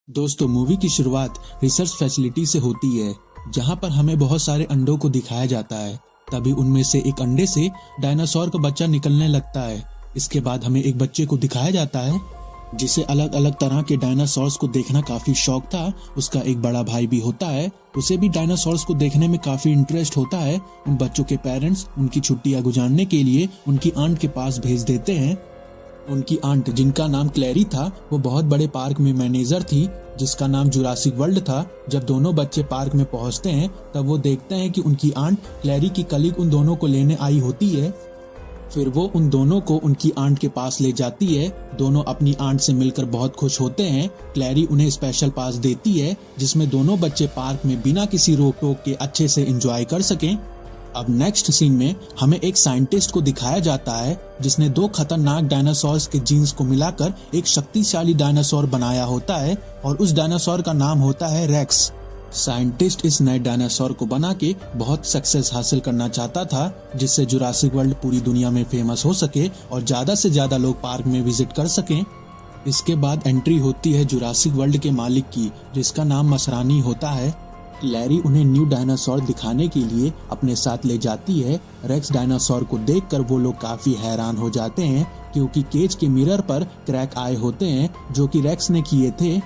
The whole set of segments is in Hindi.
दोस्तों, मूवी की शुरुआत रिसर्च फैसिलिटी से होती है, जहां पर हमें बहुत सारे अंडों को दिखाया जाता है। तभी उनमें से एक अंडे से डायनासोर का बच्चा निकलने लगता है। इसके बाद हमें एक बच्चे को दिखाया जाता है जिसे अलग अलग तरह के डायनासोर्स को देखना काफी शौक था। उसका एक बड़ा भाई भी होता है, उसे भी डायनासोर्स को देखने में काफी इंटरेस्ट होता है। उन बच्चों के पेरेंट्स उनकी छुट्टियां गुजारने के लिए उनकी आंट के पास भेज देते हैं। उनकी आंट, जिनका नाम क्लैरी था, वो बहुत बड़े पार्क में मैनेजर थी जिसका नाम जुरासिक वर्ल्ड था। जब दोनों बच्चे पार्क में पहुंचते हैं तब वो देखते हैं कि उनकी आंट क्लैरी की कलीग उन दोनों को लेने आई होती है। फिर वो उन दोनों को उनकी आंट के पास ले जाती है। दोनों अपनी आंट से मिलकर बहुत खुश होते हैं। क्लैरी उन्हें स्पेशल पास देती है जिसमें दोनों बच्चे पार्क में बिना किसी रोक टोक के अच्छे से एंजॉय कर सकें। अब नेक्स्ट सीन में हमें एक साइंटिस्ट को दिखाया जाता है जिसने दो खतरनाक डायनासोर्स के जीन्स को मिलाकर एक शक्तिशाली डायनासोर बनाया होता है और उस डायनासोर का नाम होता है रेक्स। साइंटिस्ट इस नए डायनासोर को बना के बहुत सक्सेस हासिल करना चाहता था जिससे जुरासिक वर्ल्ड पूरी दुनिया में फेमस हो सके और ज्यादा से ज्यादा लोग पार्क में विजिट कर सकें। इसके बाद एंट्री होती है जुरासिक वर्ल्ड के मालिक की, जिसका नाम मसरानी होता है। क्लैरी उन्हें न्यू डायनासोर दिखाने के लिए अपने साथ ले जाती है। रेक्स डायनासोर को देखकर वो लोग काफी हैरान हो जाते हैं क्योंकि केज के मिरर पर क्रैक आए होते हैं जो कि रेक्स ने किए थे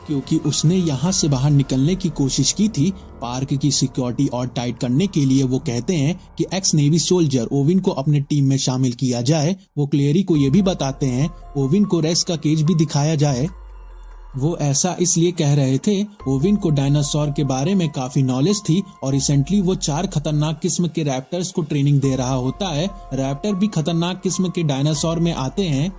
क्योंकि उसने यहाँ से बाहर निकलने की कोशिश की थी। पार्क की सिक्योरिटी और टाइट करने के लिए वो कहते हैं कि एक्स नेवी सोल्जर ओविन को अपने टीम में शामिल किया जाए। वो क्लैरी को ये भी बताते हैं ओविन को रेक्स का केज भी दिखाया जाए। वो ऐसा इसलिए कह रहे थे, ओविन को डायनासोर के बारे में काफी नॉलेज थी और रिसेंटली वो 4 खतरनाक किस्म के रैप्टर्स को ट्रेनिंग दे रहा होता है। रैप्टर भी खतरनाक किस्म के डायनासोर में आते हैं।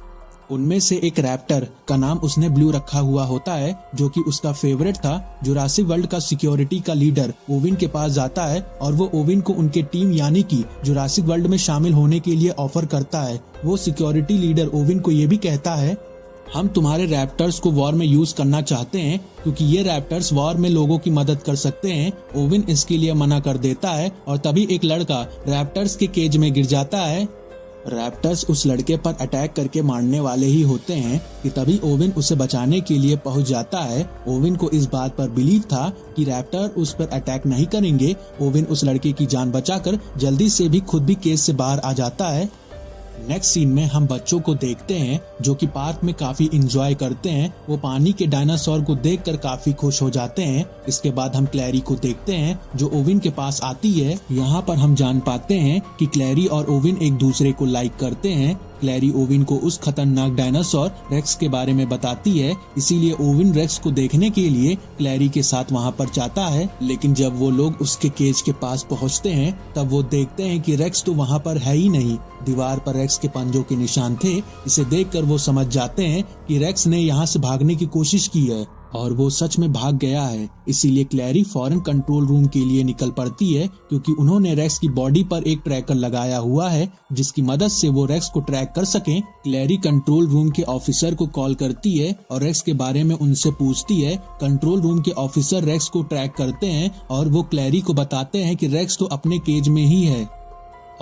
उनमें से एक रैप्टर का नाम उसने ब्लू रखा हुआ होता है जो कि उसका फेवरेट था। जुरासिक वर्ल्ड का सिक्योरिटी का लीडर ओविन के पास जाता है और वो ओविन को उनके टीम यानी कि जुरासिक वर्ल्ड में शामिल होने के लिए ऑफर करता है। वो सिक्योरिटी लीडर ओविन को ये भी कहता है, हम तुम्हारे रैप्टर्स को वॉर में यूज करना चाहते हैं क्योंकि ये रैप्टर्स वॉर में लोगों की मदद कर सकते हैं। ओविन इसके लिए मना कर देता है और तभी एक लड़का रैप्टर्स के केज में गिर जाता है। रैप्टर्स उस लड़के पर अटैक करके मारने वाले ही होते हैं कि तभी ओविन उसे बचाने के लिए पहुंच जाता है। ओविन को इस बात पर बिलीव था कि रैप्टर उस पर अटैक नहीं करेंगे। ओविन उस लड़के की जान बचाकर जल्दी से भी खुद भी केज से बाहर आ जाता है। नेक्स्ट सीन में हम बच्चों को देखते हैं जो कि पार्क में काफी एंजॉय करते हैं। वो पानी के डायनासोर को देखकर काफी खुश हो जाते हैं। इसके बाद हम क्लैरी को देखते हैं जो ओविन के पास आती है। यहाँ पर हम जान पाते हैं कि क्लैरी और ओविन एक दूसरे को लाइक करते हैं। क्लैरी ओविन को उस खतरनाक डायनासोर रेक्स के बारे में बताती है, इसीलिए ओविन रेक्स को देखने के लिए क्लैरी के साथ वहाँ पर जाता है। लेकिन जब वो लोग उसके केज के पास पहुँचते हैं तब वो देखते हैं कि रेक्स तो वहाँ पर है ही नहीं। दीवार पर रेक्स के पंजों के निशान थे। इसे देखकर वो समझ जाते हैं कि रेक्स ने यहाँ से भागने की कोशिश की है और वो सच में भाग गया है। इसीलिए क्लैरी फौरन कंट्रोल रूम के लिए निकल पड़ती है क्योंकि उन्होंने रेक्स की बॉडी पर एक ट्रैकर लगाया हुआ है जिसकी मदद से वो रेक्स को ट्रैक कर सकें। क्लैरी कंट्रोल रूम के ऑफिसर को कॉल करती है और रेक्स के बारे में उनसे पूछती है। कंट्रोल रूम के ऑफिसर रेक्स को ट्रैक करते हैं और वो क्लैरी को बताते हैं कि रेक्स तो अपने केज में ही है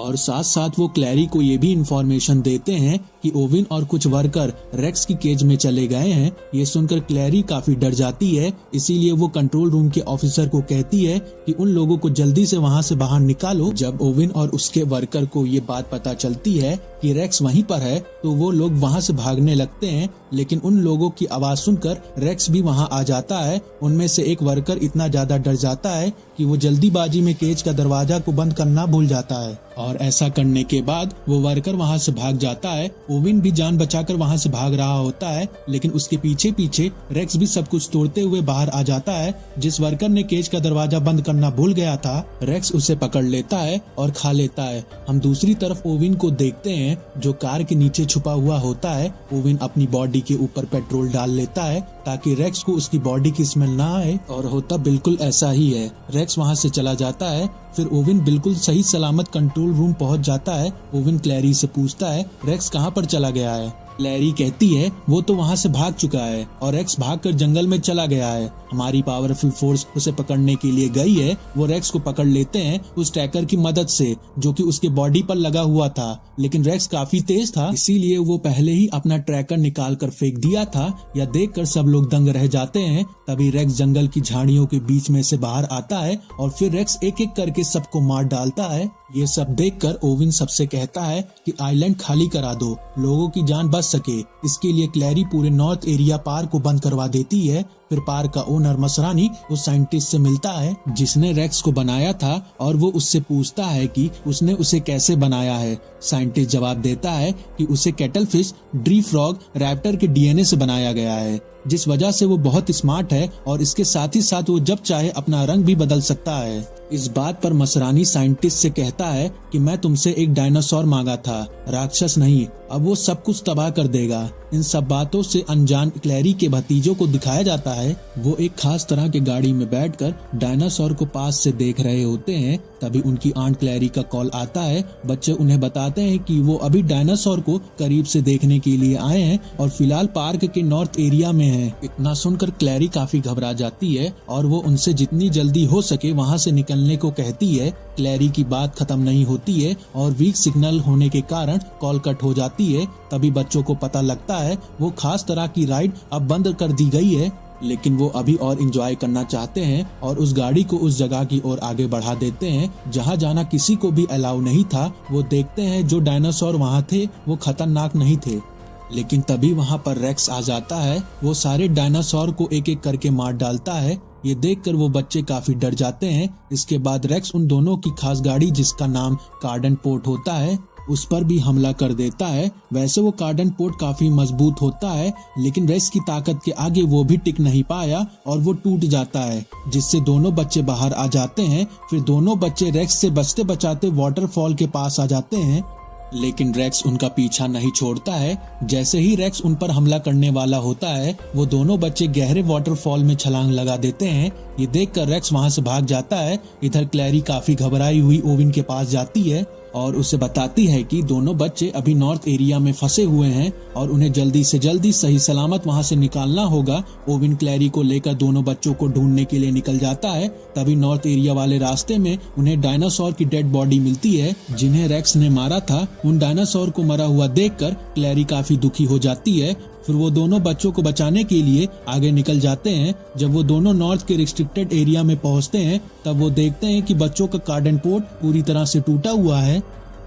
और साथ साथ वो क्लैरी को ये भी इंफॉर्मेशन देते हैं कि ओविन और कुछ वर्कर रेक्स की केज में चले गए हैं। ये सुनकर क्लैरी काफी डर जाती है, इसीलिए वो कंट्रोल रूम के ऑफिसर को कहती है कि उन लोगों को जल्दी से वहां से बाहर निकालो। जब ओविन और उसके वर्कर को ये बात पता चलती है कि रेक्स वहीं पर है तो वो लोग वहां से भागने लगते हैं, लेकिन उन लोगों की आवाज सुनकर रेक्स भी वहां आ जाता है। उनमें से एक वर्कर इतना ज्यादा डर जाता है कि वो जल्दीबाजी में केज का दरवाजा को बंद करना भूल जाता है और ऐसा करने के बाद वो वर्कर वहां से भाग जाता है। ओविन भी जान बचाकर वहां से भाग रहा होता है, लेकिन उसके पीछे पीछे रेक्स भी सब कुछ तोड़ते हुए बाहर आ जाता है। जिस वर्कर ने केज का दरवाजा बंद करना भूल गया था, रेक्स उसे पकड़ लेता है और खा लेता है। हम दूसरी तरफ ओविन को देखते हैं जो कार के नीचे छुपा हुआ होता है। ओविन अपनी बॉडी के ऊपर पेट्रोल डाल लेता है ताकि रेक्स को उसकी बॉडी की स्मेल ना आए और होता बिल्कुल ऐसा ही है। रेक्स वहां से चला जाता है। फिर ओविन बिल्कुल सही सलामत कंट्रोल रूम पहुंच जाता है। ओविन क्लैरी से पूछता है रेक्स कहां पर चला गया है। क्लैरी कहती है वो तो वहाँ से भाग चुका है और रेक्स भागकर जंगल में चला गया है। हमारी पावरफुल फोर्स उसे पकड़ने के लिए गई है। वो रेक्स को पकड़ लेते हैं उस ट्रैकर की मदद से जो कि उसके बॉडी पर लगा हुआ था, लेकिन रेक्स काफी तेज था इसीलिए वो पहले ही अपना ट्रैकर निकाल कर फेंक दिया था। यह देखकर सब लोग दंग रह जाते हैं। तभी रेक्स जंगल की झाड़ियों के बीच में से बाहर आता है और फिर रेक्स एक एक करके सबको मार डालता है। ये सब देखकर ओविन सबसे कहता है कि आइलैंड खाली करा दो, लोगों की जान बच सके। इसके लिए क्लैरी पूरे नॉर्थ एरिया पार्क को बंद करवा देती है। फिर पार्क का ओनर मसरानी उस साइंटिस्ट से मिलता है जिसने रेक्स को बनाया था और वो उससे पूछता है कि उसने उसे कैसे बनाया है। साइंटिस्ट जवाब देता है कि उसे कैटलफिश ड्री फ्रॉग रैप्टर के डीएनए से बनाया गया है, जिस वजह से वो बहुत स्मार्ट है और इसके साथ ही साथ वो जब चाहे अपना रंग भी बदल सकता है। इस बात पर मसरानी साइंटिस्ट से कहता है कि मैं तुमसे एक डायनासोर मांगा था, राक्षस नहीं। अब वो सब कुछ तबाह कर देगा। इन सब बातों से अनजान क्लैरी के भतीजों को दिखाया जाता है। वो एक खास तरह के गाड़ी में बैठकर डायनासोर को पास से देख रहे होते हैं। तभी उनकी आंट क्लैरी का कॉल आता है। बच्चे उन्हें बताते हैं कि वो अभी डायनासोर को करीब से देखने के लिए आए हैं और फिलहाल पार्क के नॉर्थ एरिया में हैं। इतना सुनकर क्लैरी काफी घबरा जाती है और वो उनसे जितनी जल्दी हो सके वहाँ से निकलने को कहती है। क्लैरी की बात खत्म नहीं होती है और वीक सिग्नल होने के कारण कॉल कट हो जाती है। तभी बच्चों को पता लगता है वो खास तरह की राइड अब बंद कर दी गई है, लेकिन वो अभी और एंजॉय करना चाहते हैं और उस गाड़ी को उस जगह की ओर आगे बढ़ा देते हैं जहाँ जाना किसी को भी अलाउ नहीं था। वो देखते हैं जो डायनासोर वहाँ थे वो खतरनाक नहीं थे, लेकिन तभी वहाँ पर रेक्स आ जाता है। वो सारे डायनासोर को एक एक करके मार डालता है। ये देखकर वो बच्चे काफी डर जाते हैं। इसके बाद रेक्स उन दोनों की खास गाड़ी जिसका नाम कार्डन पोर्ट होता है उस पर भी हमला कर देता है। वैसे वो कार्डन पोर्ट काफी मजबूत होता है, लेकिन रेक्स की ताकत के आगे वो भी टिक नहीं पाया और वो टूट जाता है, जिससे दोनों बच्चे बाहर आ जाते हैं। फिर दोनों बच्चे रेक्स से बचते बचाते वाटरफॉल के पास आ जाते हैं, लेकिन रेक्स उनका पीछा नहीं छोड़ता है। जैसे ही रेक्स उन पर हमला करने वाला होता है वो दोनों बच्चे गहरे वाटरफॉल में छलांग लगा देते हैं। ये देखकर रेक्स वहां से भाग जाता है। इधर क्लैरी काफी घबराई हुई ओविन के पास जाती है और उसे बताती है कि दोनों बच्चे अभी नॉर्थ एरिया में फंसे हुए हैं और उन्हें जल्दी से जल्दी सही सलामत वहां से निकालना होगा। ओविन क्लैरी को लेकर दोनों बच्चों को ढूंढने के लिए निकल जाता है। तभी नॉर्थ एरिया वाले रास्ते में उन्हें डायनासोर की डेड बॉडी मिलती है जिन्हें रेक्स ने मारा था। उन डायनासोर को मरा हुआ देखकर क्लैरी काफी दुखी हो जाती है। फिर वो दोनों बच्चों को बचाने के लिए आगे निकल जाते हैं। जब वो दोनों नॉर्थ के रिस्ट्रिक्टेड एरिया में पहुंचते हैं तब वो देखते हैं कि बच्चों का कार्डन पोर्ट पूरी तरह से टूटा हुआ है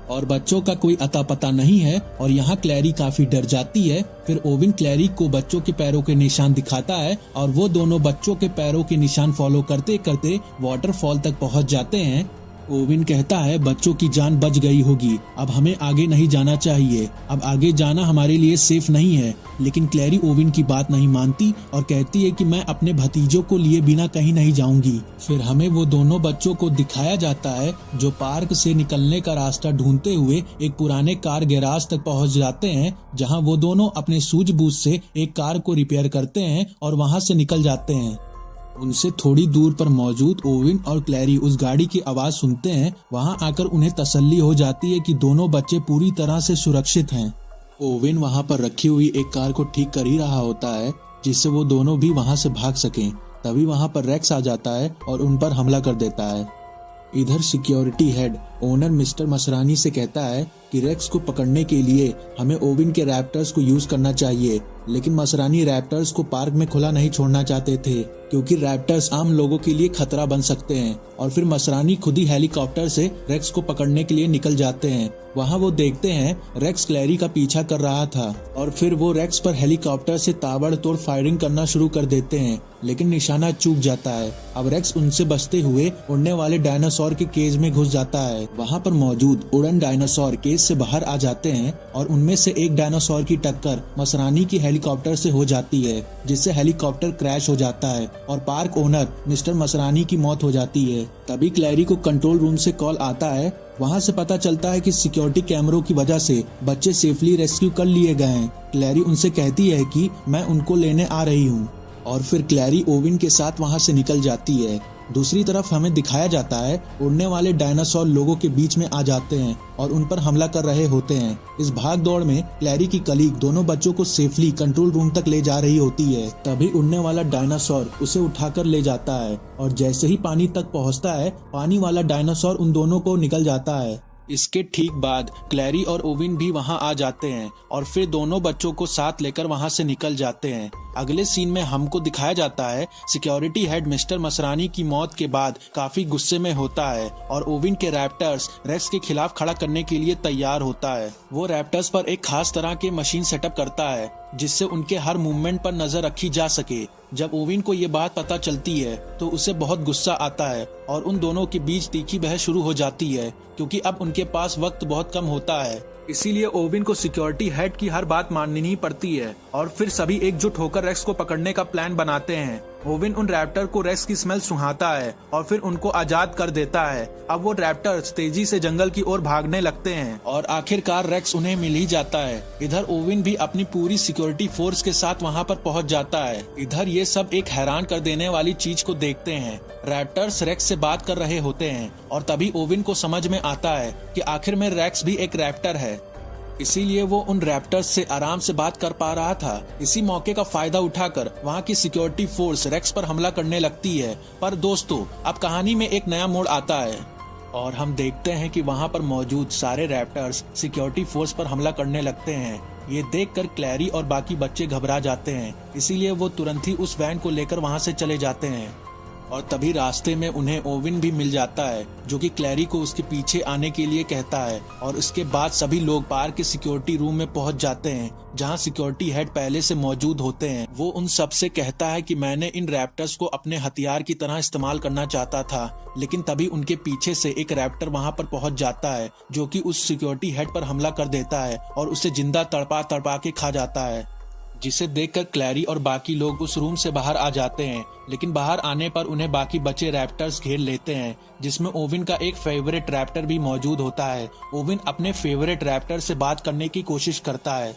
और बच्चों का कोई अता पता नहीं है और यहाँ क्लैरी काफी डर जाती है। फिर ओविन क्लैरी को बच्चों के पैरों के निशान दिखाता है और वो दोनों बच्चों के पैरों के निशान फॉलो करते करते वाटरफॉल तक पहुँच जाते हैं। ओविन कहता है बच्चों की जान बच गई होगी, अब हमें आगे नहीं जाना चाहिए, अब आगे जाना हमारे लिए सेफ नहीं है। लेकिन क्लैरी ओविन की बात नहीं मानती और कहती है कि मैं अपने भतीजों को लिए बिना कहीं नहीं जाऊंगी। फिर हमें वो दोनों बच्चों को दिखाया जाता है जो पार्क से निकलने का रास्ता ढूंढते हुए एक पुराने कार गैराज तक पहुंच जाते हैं, जहां वो दोनों अपने सूझबूझ से एक कार को रिपेयर करते हैं और वहां से निकल जाते हैं। उनसे थोड़ी दूर पर मौजूद ओविन और क्लैरी उस गाड़ी की आवाज सुनते हैं। वहां आकर उन्हें तसल्ली हो जाती है कि दोनों बच्चे पूरी तरह से सुरक्षित हैं। ओविन वहां पर रखी हुई एक कार को ठीक कर ही रहा होता है जिससे वो दोनों भी वहां से भाग सकें। तभी वहां पर रेक्स आ जाता है और उन पर हमला कर देता है। इधर security head owner mister Masrani से कहता है कि रेक्स को पकड़ने के लिए हमें ओविन के रैप्टर्स को यूज करना चाहिए, लेकिन मसरानी रैप्टर्स को पार्क में खुला नहीं छोड़ना चाहते थे क्योंकि रैप्टर्स आम लोगों के लिए खतरा बन सकते हैं। और फिर मसरानी खुद ही हेलीकॉप्टर से रेक्स को पकड़ने के लिए निकल जाते हैं। वहाँ वो देखते हैं रेक्स क्लैरी का पीछा कर रहा था और फिर वो रेक्स पर हेलीकॉप्टर से ताबड़तोड़ फायरिंग करना शुरू कर देते हैं, लेकिन निशाना चूक जाता है। अब रेक्स उनसे बचते हुए उड़ने वाले डायनासोर के केज में घुस जाता है। वहाँ पर मौजूद उड़न डायनासोर केज से बाहर आ जाते हैं और उनमें से एक डायनासोर की टक्कर मसरानी की हेलीकॉप्टर से हो जाती है, जिससे हेलीकॉप्टर क्रैश हो जाता है और पार्क ओनर मिस्टर मसरानी की मौत हो जाती है। तभी क्लैरी को कंट्रोल रूम से कॉल आता है। वहाँ से पता चलता है कि सिक्योरिटी कैमरों की वजह से बच्चे सेफली रेस्क्यू कर लिए गए हैं। क्लैरी उनसे कहती है कि मैं उनको लेने आ रही हूँ और फिर क्लैरी ओविन के साथ वहाँ से निकल जाती है। दूसरी तरफ हमें दिखाया जाता है उड़ने वाले डायनासोर लोगों के बीच में आ जाते हैं और उन पर हमला कर रहे होते हैं। इस भाग दौड़ में क्लैरी की कलीग दोनों बच्चों को सेफली कंट्रोल रूम तक ले जा रही होती है। तभी उड़ने वाला डायनासोर उसे उठाकर ले जाता है और जैसे ही पानी तक पहुंचता है, पानी वाला डायनासोर उन दोनों को निकल जाता है। इसके ठीक बाद क्लैरी और ओविन भी वहां आ जाते हैं और फिर दोनों बच्चों को साथ लेकर वहां से निकल जाते हैं। अगले सीन में हमको दिखाया जाता है सिक्योरिटी हेड मिस्टर मसरानी की मौत के बाद काफी गुस्से में होता है और ओविन के रैप्टर्स रेक्स के खिलाफ खड़ा करने के लिए तैयार होता है। वो रैप्टर्स पर एक खास तरह के मशीन सेटअप करता है जिससे उनके हर मूवमेंट पर नजर रखी जा सके। जब ओविन को ये बात पता चलती है तो उसे बहुत गुस्सा आता है और उन दोनों के बीच तीखी बहस शुरू हो जाती है क्योंकि अब उनके पास वक्त बहुत कम होता है। इसीलिए ओविन को सिक्योरिटी हेड की हर बात माननी ही पड़ती है और फिर सभी एकजुट होकर रेक्स को पकड़ने का प्लान बनाते हैं। ओविन उन रैप्टर को रेक्स की स्मेल सुंघाता है और फिर उनको आजाद कर देता है। अब वो रैप्टर्स तेजी से जंगल की ओर भागने लगते हैं और आखिरकार रेक्स उन्हें मिल ही जाता है। इधर ओविन भी अपनी पूरी सिक्योरिटी फोर्स के साथ वहां पर पहुंच जाता है। इधर ये सब एक हैरान कर देने वाली चीज को देखते हैं। रैप्टर्स रेक्स से बात कर रहे होते हैं और तभी ओविन को समझ में आता है कि आखिर में रेक्स भी एक रैप्टर है, इसीलिए वो उन रैप्टर्स से आराम से बात कर पा रहा था। इसी मौके का फायदा उठाकर वहाँ की सिक्योरिटी फोर्स रेक्स पर हमला करने लगती है। पर दोस्तों, अब कहानी में एक नया मोड़ आता है और हम देखते हैं कि वहाँ पर मौजूद सारे रैप्टर्स सिक्योरिटी फोर्स पर हमला करने लगते हैं। ये देखकर क्लैरी और बाकी बच्चे घबरा जाते हैं, इसीलिए वो तुरंत ही उस वैन को लेकर वहाँ से चले जाते हैं। और तभी रास्ते में उन्हें ओविन भी मिल जाता है जो कि क्लैरी को उसके पीछे आने के लिए कहता है और इसके बाद सभी लोग पार्क के सिक्योरिटी रूम में पहुंच जाते हैं जहां सिक्योरिटी हेड पहले से मौजूद होते हैं। वो उन सब से कहता है कि मैंने इन रैप्टर्स को अपने हथियार की तरह इस्तेमाल करना चाहता था, लेकिन तभी उनके पीछे से एक रैप्टर वहां पर पहुंच जाता है जो कि उस सिक्योरिटी हेड पर हमला कर देता है और उसे जिंदा तड़पा तड़पा के खा जाता है, जिसे देखकर क्लैरी और बाकी लोग उस रूम से बाहर आ जाते हैं। लेकिन बाहर आने पर उन्हें बाकी बचे रैप्टर्स घेर लेते हैं जिसमें ओविन का एक फेवरेट रैप्टर भी मौजूद होता है। ओविन अपने फेवरेट रैप्टर से बात करने की कोशिश करता है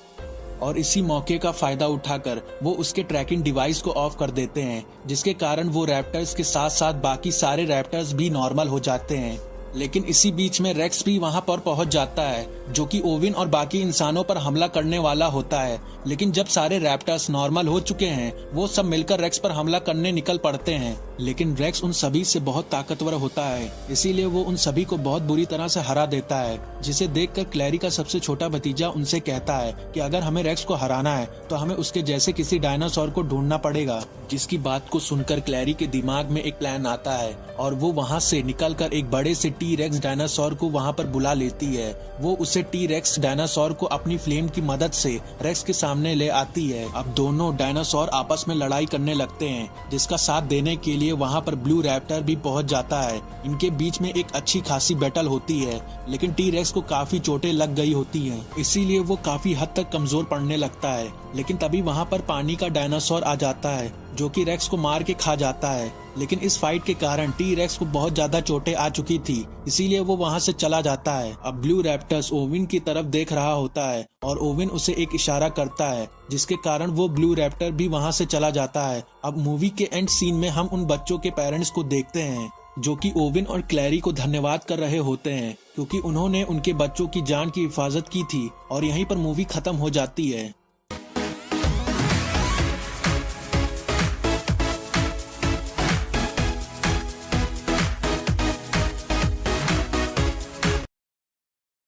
और इसी मौके का फायदा उठाकर वो उसके ट्रैकिंग डिवाइस को ऑफ कर देते हैं, जिसके कारण वो रैप्टर्स के साथ साथ बाकी सारे रैप्टर्स भी नॉर्मल हो जाते हैं। लेकिन इसी बीच में रेक्स भी वहां पर पहुंच जाता है जो कि ओविन और बाकी इंसानों पर हमला करने वाला होता है। लेकिन जब सारे रैप्टर्स नॉर्मल हो चुके हैं, वो सब मिलकर रेक्स पर हमला करने निकल पड़ते हैं। लेकिन रेक्स उन सभी से बहुत ताकतवर होता है, इसीलिए वो उन सभी को बहुत बुरी तरह से हरा देता है, जिसे देखकर क्लैरी का सबसे छोटा भतीजा उनसे कहता है कि अगर हमें रेक्स को हराना है तो हमें उसके जैसे किसी डायनासोर को ढूंढना पड़ेगा। जिसकी बात को सुनकर क्लैरी के दिमाग में एक प्लान आता है और वो वहाँ से निकलकर एक बड़े से टी रेक्स डायनासोर को वहाँ पर बुला लेती है। वो उसे टी रेक्स डायनासोर को अपनी फ्लेम की मदद से रेक्स के सामने ले आती है। अब दोनों डायनासोर आपस में लड़ाई करने लगते हैं, जिसका साथ देने के लिए वहाँ पर ब्लू रैप्टर भी पहुँच जाता है। इनके बीच में एक अच्छी खासी बैटल होती है, लेकिन टी रेक्स को काफी चोटें लग गई होती हैं, इसीलिए वो काफी हद तक कमजोर पड़ने लगता है। लेकिन तभी वहाँ पर पानी का डायनासोर आ जाता है जो कि रेक्स को मार के खा जाता है। लेकिन इस फाइट के कारण टी रेक्स को बहुत ज्यादा चोटें आ चुकी थी, इसीलिए वो वहाँ से चला जाता है। अब ब्लू रैप्टर्स ओविन की तरफ देख रहा होता है और ओविन उसे एक इशारा करता है, जिसके कारण वो ब्लू रैप्टर भी वहाँ से चला जाता है। अब मूवी के एंड सीन में हम उन बच्चों के पेरेंट्स को देखते हैं जो कि ओविन और क्लैरी को धन्यवाद कर रहे होते हैं क्योंकि उन्होंने उनके बच्चों की जान की हिफाजत की थी। और यहीं पर मूवी खत्म हो जाती है।